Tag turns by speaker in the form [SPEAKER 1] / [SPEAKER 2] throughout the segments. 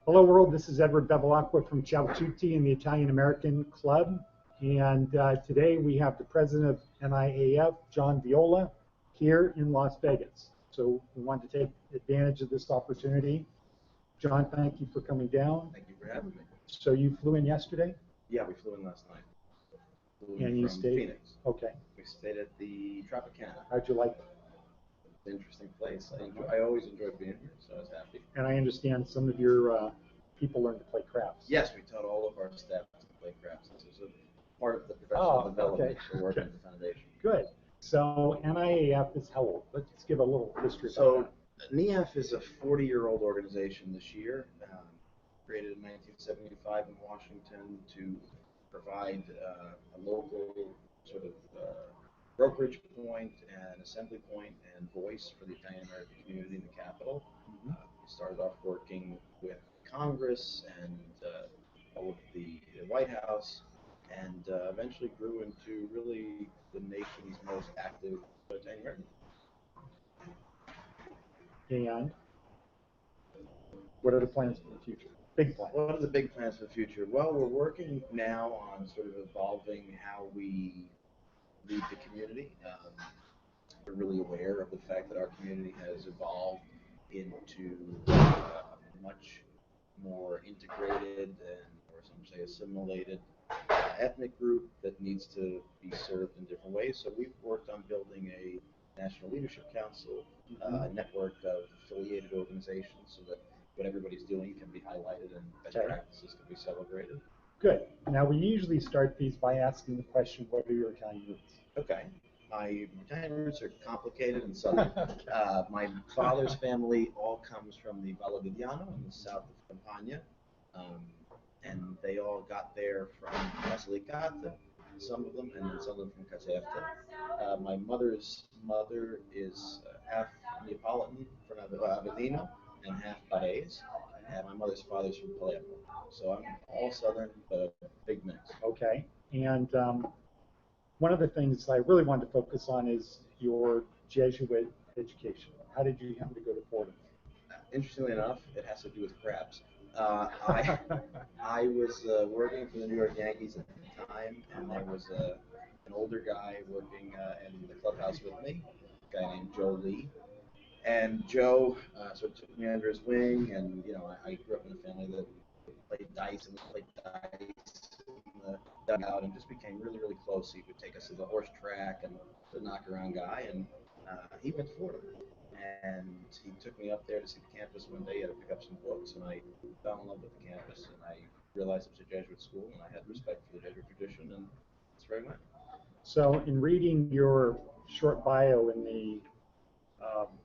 [SPEAKER 1] Hello world, this is Edward Bevilacqua from Ciao Tutti and the Italian American Club. And today we have the president of NIAF, John Viola, here in Las Vegas. So we want to take advantage of this opportunity. John, thank you for coming down.
[SPEAKER 2] Thank you for having me.
[SPEAKER 1] So you flew in yesterday?
[SPEAKER 2] Yeah, we flew in last night. Flew
[SPEAKER 1] And
[SPEAKER 2] in
[SPEAKER 1] you
[SPEAKER 2] from
[SPEAKER 1] stayed?
[SPEAKER 2] Phoenix.
[SPEAKER 1] Okay.
[SPEAKER 2] We stayed at the Tropicana.
[SPEAKER 1] How'd you like it?
[SPEAKER 2] It's an interesting place. I always enjoy being here, so I was happy.
[SPEAKER 1] And I understand some of your people learn to play craps.
[SPEAKER 2] Yes, we taught all of our staff to play craps. This is a part of the professional development for work at the foundation.
[SPEAKER 1] Good. So NIAF is how old? Let's give a little history.
[SPEAKER 2] So NIAF is a 40-year-old organization this year, created in 1975 in Washington to provide a local sort of brokerage point and assembly point and voice for the Italian American community in the capital. We started off working with Congress and all of the White House, and eventually grew into really the nation's most active Italian American.
[SPEAKER 1] And what are the plans for the future? Big plans.
[SPEAKER 2] What are the big plans for the future? Well, we're working now on sort of evolving how we lead the community. We're really aware of the fact that our community has evolved into much more integrated and, or some say, assimilated ethnic group that needs to be served in different ways. So we've worked on building a National Leadership Council, a network of affiliated organizations so that what everybody's doing can be highlighted and best practices can be celebrated.
[SPEAKER 1] Good. Now we usually start these by asking the question, what are your Italian roots?
[SPEAKER 2] Okay. My Italian roots are complicated and southern. My father's family all comes from the Valle Vidiano in the south of Campania, and they all got there from Basilicata, some of them, and then some of them from Caserta. My mother's mother is half Neapolitan from Avellino and half Barese, and my mother's father's from Palermo. So I'm all southern, but a big mix.
[SPEAKER 1] Okay. And one of the things I really wanted to focus on is your Jesuit education. How did you happen to go to Fordham?
[SPEAKER 2] Interestingly enough, it has to do with crabs. I was working for the New York Yankees at the time, and there was an older guy working in the clubhouse with me, a guy named Joe Lee. And Joe sort of took me under his wing, and I grew up in a family that played dice, and we played dice in the dugout, and just became really, really close. He would take us to the horse track and the knock-around guy, and he went to Fordham. And he took me up there to see the campus one day. He had to pick up some books, and I fell in love with the campus, and I realized it was a Jesuit school, and I had respect for the Jesuit tradition, and that's where I went.
[SPEAKER 1] So in reading your short bio in the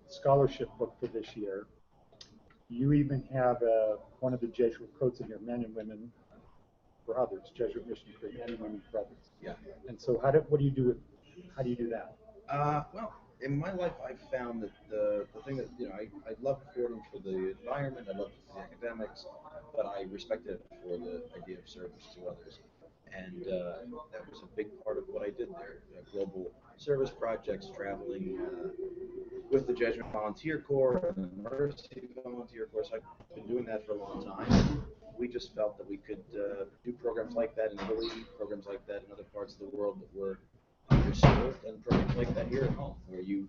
[SPEAKER 1] scholarship book for this year, you even have one of the Jesuit quotes in here, men and women for others, Jesuit mission for men and women for others.
[SPEAKER 2] Yeah.
[SPEAKER 1] And so how do you do that?
[SPEAKER 2] Well, in my life, I've found that the thing that, I love Fordham for the environment, I love the academics, but I respected it for the idea of service to others. And that was a big part of what I did there. Global service projects, traveling with the Jesuit Volunteer Corps and the Mercy Volunteer Corps. So I've been doing that for a long time. We just felt that we could do programs like that in Italy, programs like that in other parts of the world that were underserved, and programs like that here at home, where you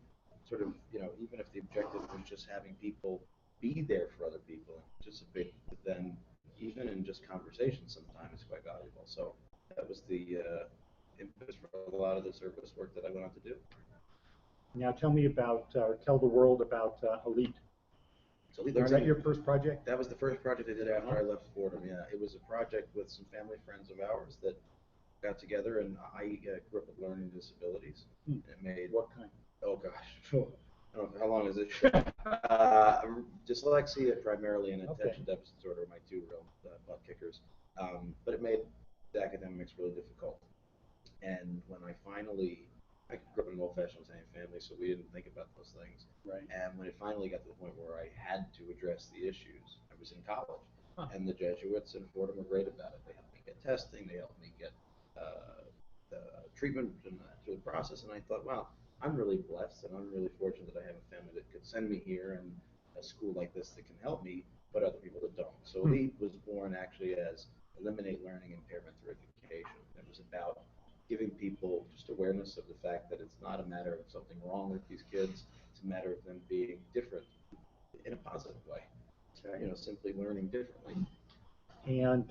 [SPEAKER 2] sort of, even if the objective was just having people be there for other people and participate, but then even in just conversation sometimes it's quite valuable. So that was the impetus for a lot of the service work that I went on to do.
[SPEAKER 1] Now tell me about, tell the world about Elite.
[SPEAKER 2] So
[SPEAKER 1] was that your first project?
[SPEAKER 2] That was the first project I did after I left Fordham, yeah. It was a project with some family friends of ours that got together, and I grew up with learning disabilities. And it made...
[SPEAKER 1] What kind?
[SPEAKER 2] Oh, gosh. I don't know, how long is it? Dyslexia primarily and attention deficit disorder are my two real butt kickers. But it made the academics really difficult. And when I grew up in an old-fashioned Italian family, so we didn't think about those things.
[SPEAKER 1] Right.
[SPEAKER 2] And when it finally got to the point where I had to address the issues, I was in college. And the Jesuits in Fordham were great about it. They helped me get testing, they helped me get the treatment through the process. And I thought, wow, I'm really blessed, and I'm really fortunate that I have a family that could send me here and a school like this that can help me. but other people that don't. So Elite was born actually as Eliminate Learning Impairment Through Education. It was about giving people just awareness of the fact that it's not a matter of something wrong with these kids. It's a matter of them being different in a positive way.
[SPEAKER 1] Okay.
[SPEAKER 2] Simply learning differently.
[SPEAKER 1] And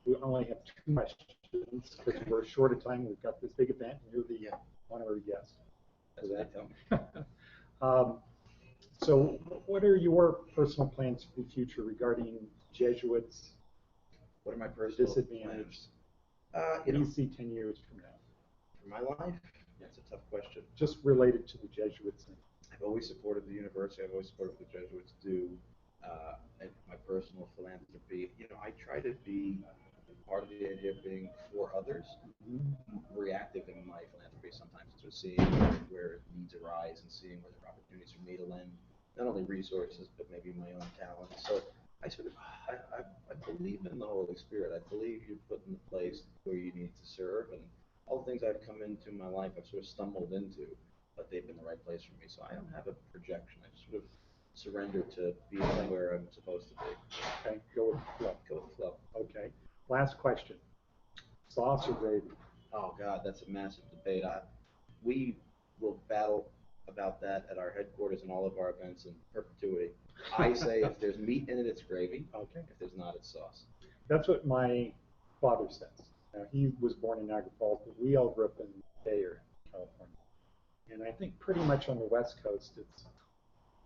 [SPEAKER 1] we only have 2 questions because we're short of time. We've got this big event, and you're the honorary guest.
[SPEAKER 2] That's what they tell me.
[SPEAKER 1] So what are your personal plans for the future regarding Jesuits?
[SPEAKER 2] What are my personal
[SPEAKER 1] disadvantages?
[SPEAKER 2] plans?
[SPEAKER 1] What do you see 10 years from now?
[SPEAKER 2] For my life, that's a tough question.
[SPEAKER 1] Just related to the Jesuits.
[SPEAKER 2] I've always supported the university. I've always supported what the Jesuits do. And my personal philanthropy, I try to be part of the idea of being for others, reactive in my philanthropy sometimes, to seeing where needs arise and seeing where there are opportunities for me to lend not only resources but maybe my own talent. So I believe in the Holy Spirit. I believe you're put in the place where you need to serve, and all the things I've come into my life I've sort of stumbled into, but they've been the right place for me. So I don't have a projection. I just sort of surrender to being where I'm supposed to be.
[SPEAKER 1] Okay, go with the flow.
[SPEAKER 2] Go with the flow.
[SPEAKER 1] Okay. Last question. Sauce or gravy?
[SPEAKER 2] Oh God, that's a massive debate. We will battle about that at our headquarters and all of our events in perpetuity. I say if there's meat in it, it's gravy.
[SPEAKER 1] Okay.
[SPEAKER 2] If there's not, it's sauce.
[SPEAKER 1] That's what my father says. Now, he was born in Niagara Falls, but we all grew up in Bay Area, California. And I think pretty much on the West Coast, it's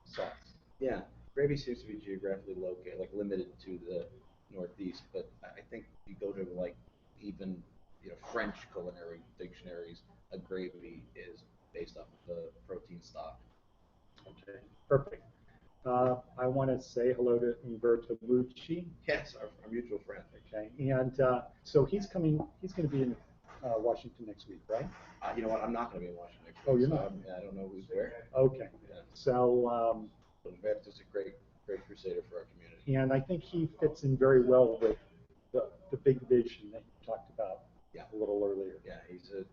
[SPEAKER 1] sauce.
[SPEAKER 2] Yeah, gravy seems to be geographically located, like limited to the Northeast. But I think you go to even French culinary dictionaries, a gravy is based off of the protein stock.
[SPEAKER 1] Okay, perfect. I want to say hello to Umberto Mucci.
[SPEAKER 2] Yes, our mutual friend.
[SPEAKER 1] Okay, and so he's coming. He's going to be in Washington next week, right?
[SPEAKER 2] You know what? I'm not going to be in Washington next week.
[SPEAKER 1] Oh, you're not.
[SPEAKER 2] I don't know who's where.
[SPEAKER 1] Okay.
[SPEAKER 2] Yeah.
[SPEAKER 1] So.
[SPEAKER 2] Umberto's a great crusader for our community.
[SPEAKER 1] And I think he fits in very well with the big vision that you talked about a little earlier.
[SPEAKER 2] Yeah, he's a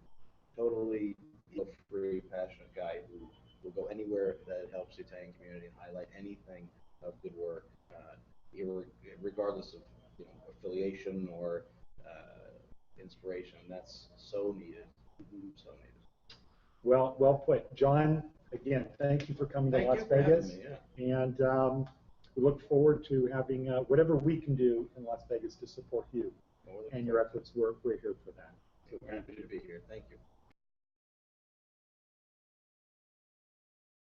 [SPEAKER 2] totally free, passionate guy who will go anywhere that helps the Italian community and highlight anything of good work, regardless of affiliation or inspiration. That's so needed. So needed.
[SPEAKER 1] Well put, John. Again, thank you for coming to Las Vegas, and we look forward to having whatever we can do in Las Vegas to support you and your efforts. We're here for that.
[SPEAKER 2] We're happy to be here. Thank you.